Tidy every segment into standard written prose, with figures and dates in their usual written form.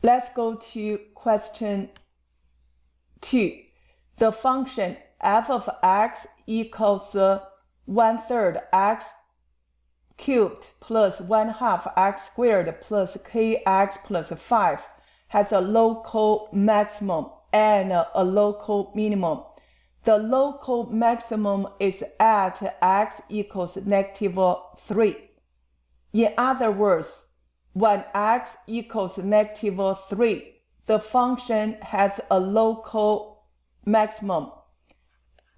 Let's go to question 2. The function f of x equals 1/3 x cubed plus 1/2 x squared plus kx plus 5 has a local maximum and a local minimum. The local maximum is at x equals -3. In other words, when x equals -3, the function has a local maximum,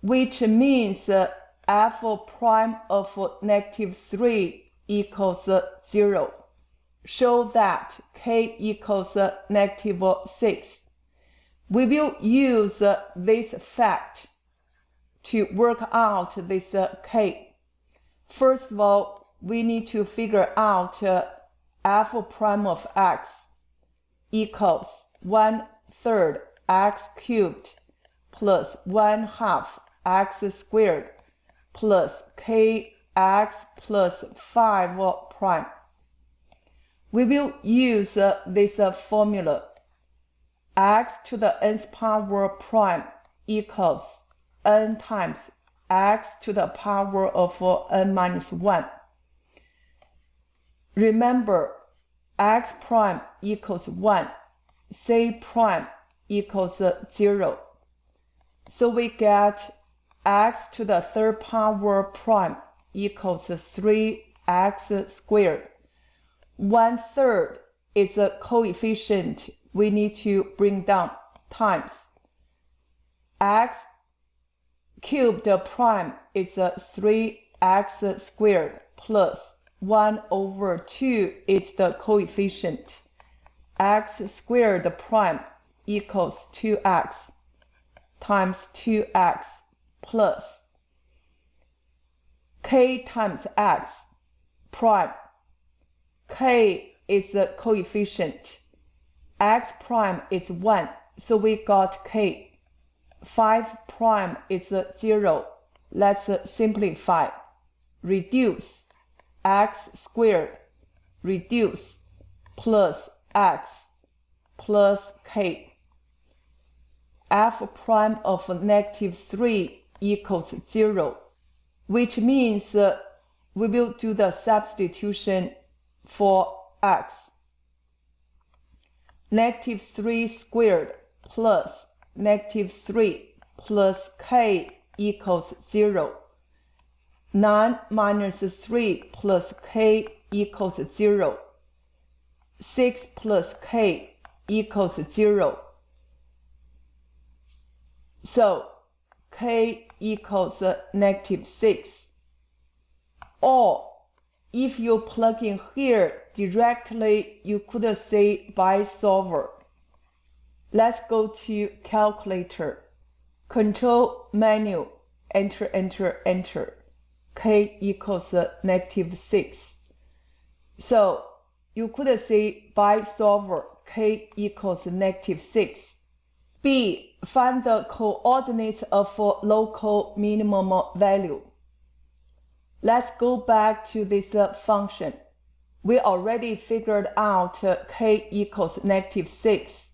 which means f prime of -3 equals 0. Show that k equals -6. We will use this fact to work out this k. First of all, we need to figure out f prime of x equals 1/3 x cubed plus 1/2 x squared plus kx plus 5 prime. We will use this formula. X to the nth power prime equals n times x to the power of n minus 1. Remember, x prime equals 1, c prime equals 0. So we get x to the third power prime equals 3x squared. 1/3 is a coefficient we need to bring down times x cubed prime is 3x squared plus 1/2 is the coefficient. X squared prime equals 2x times 2x plus k times x prime. K is the coefficient. X prime is 1, so we got k. 5 prime is 0. Let's simplify. Reduce x squared, reduce plus x plus k. F prime of -3 equals 0, which means we will do the substitution for x. -3 squared plus -3 plus k equals 0. 9 minus 3 plus k equals 0. 6 plus k equals 0. So k equals -6. Or if you plug in here directly, you could say by solver. Let's go to calculator. Control menu, enter, enter, enter. K equals -6. So you could say by solver k equals -6. B. Find the coordinates of local minimum value. Let's go back to this function. We already figured out k equals -6.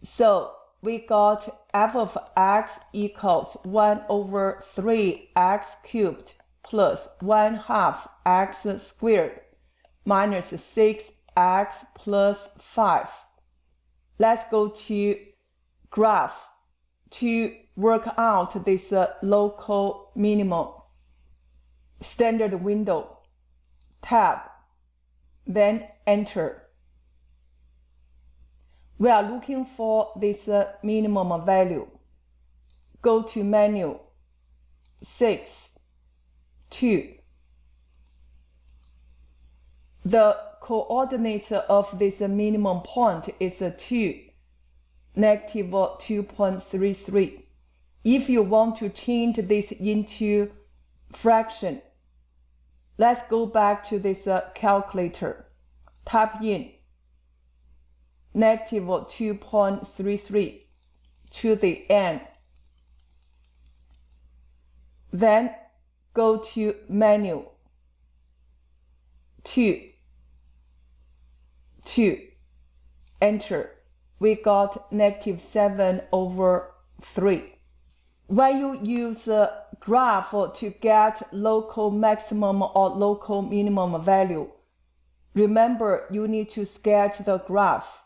So we got f of x equals 1/3 x cubed plus 1/2 x squared minus 6x plus 5. Let's go to graph to work out this local minimum. Standard window, tab, then enter. We are looking for this minimum value. Go to menu, 6, 2. The coordinate of this minimum point is 2, -2.33. If you want to change this into fraction, let's go back to this calculator. Type in -2.33 to the n. Then go to menu, 2, Enter. We got -7/3. When you use a graph to get local maximum or local minimum value, remember you need to sketch the graph.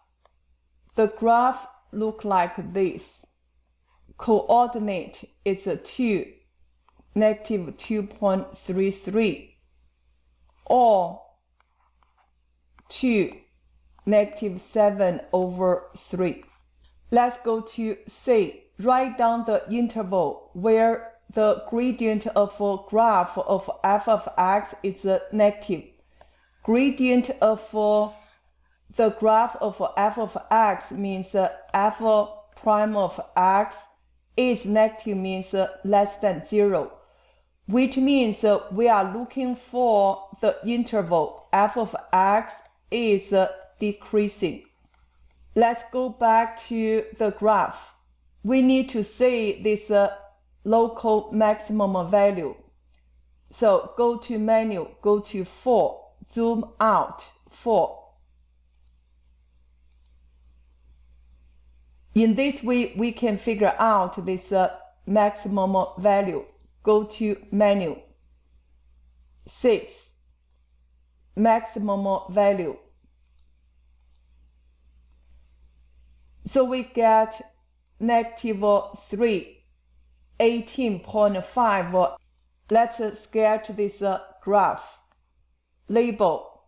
The graph look like this. Coordinate is 2, -2.33, or 2, -7/3. Let's go to C. Write down the interval where the gradient of a graph of f of x is negative. Gradient of the graph of f of x means f prime of x is negative, means less than 0, which means we are looking for the interval f of x is decreasing. Let's go back to the graph. We need to see this local maximum value. So go to menu, go to 4, zoom out 4. In this way, we can figure out this maximum value. Go to menu, 6, maximum value. So we get -3, 18.5. Let's sketch this graph. Label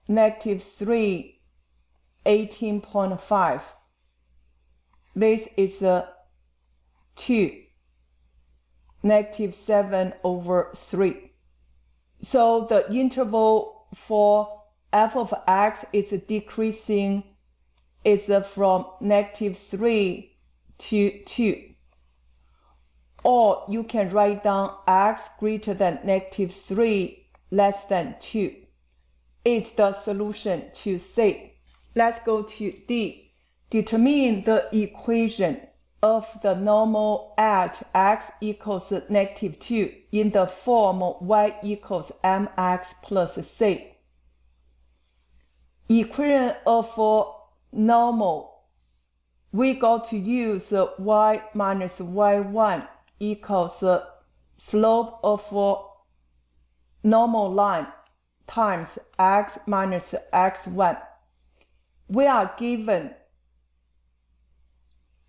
-3, 18.5. This is 2, -7/3. So the interval for f of x is decreasing. It's from -3 to 2. Or you can write down x greater than -3, less than 2. It's the solution to C. Let's go to D. Determine the equation of the normal at x equals -2 in the form y equals mx plus c. Equation of normal, we got to use y minus y1 equals slope of normal line times x minus x1. We are given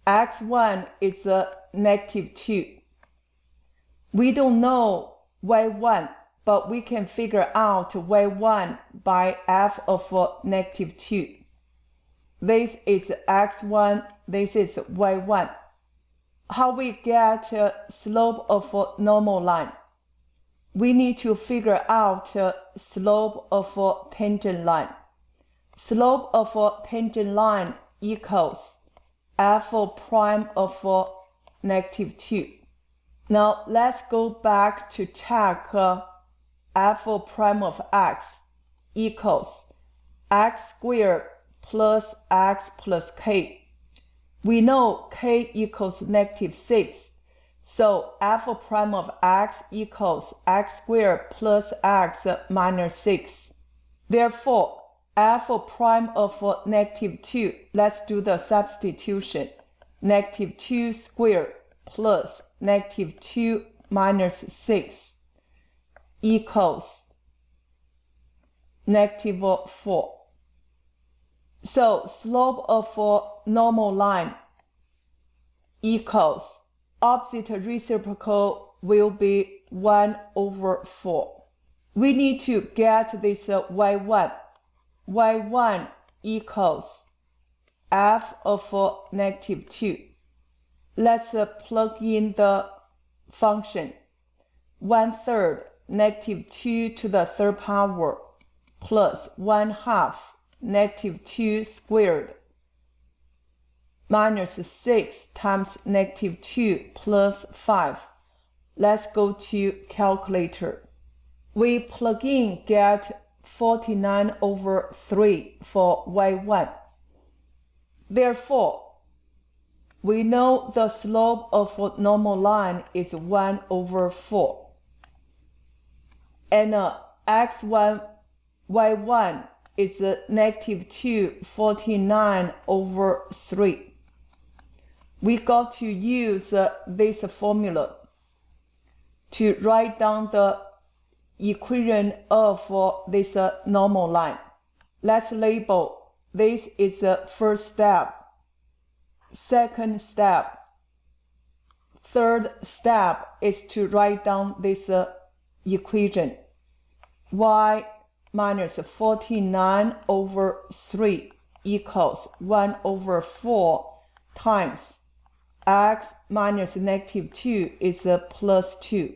x1 is -2. We don't know y1, but we can figure out y1 by f of -2. This is x1, this is y1. How we get slope of normal line? We need to figure out slope of tangent line. Slope of tangent line equals f prime of -2. Now let's go back to check f prime of x equals x squared plus x plus k. We know k equals -6, so f prime of x equals x squared plus x minus 6. Therefore, f prime of -2, let's do the substitution. -2 squared plus -2 minus 6 equals -4. So slope of normal line equals opposite reciprocal will be 1/4. We need to get this y1. y1 equals f of -2. Let's plug in the function. 1/3 -2 to the third power plus 1/2 -2 squared minus 6 times -2 plus 5. Let's go to calculator. We plug in, get 49/3 for y1. Therefore, we know the slope of a normal line is 1/4. And x1, y1 is negative 249 over 3. We got to use this formula to write down the equation of this normal line. Let's label this is the first step, second step. Third step is to write down this equation. Y minus 49 over 3 equals 1 over 4 times x minus negative 2 is plus 2.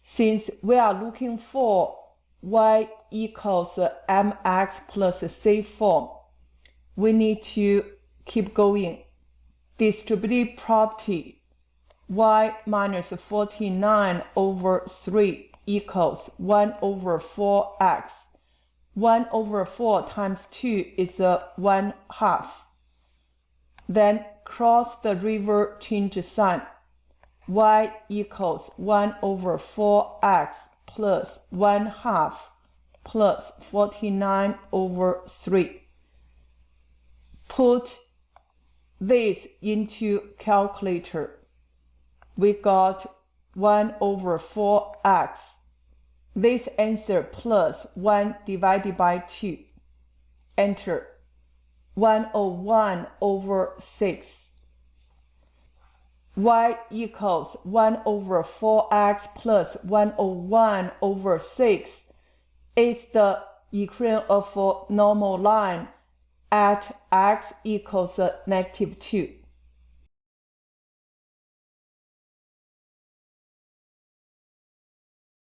Since we are looking for y equals mx plus c form, we need to keep going. Distributive property, y minus 49 over 3 equals 1 over 4x. 1 over 4 times 2 is 1/2. Then cross the river, change sign. Y equals 1 over 4x plus 1/2 plus 49 over 3. Put this into calculator. We got 1 over 4x. This answer plus 1 divided by 2. Enter. 101 over 6. Y equals 1 over 4x plus 101 over 6 is the equation of a normal line at x equals negative 2.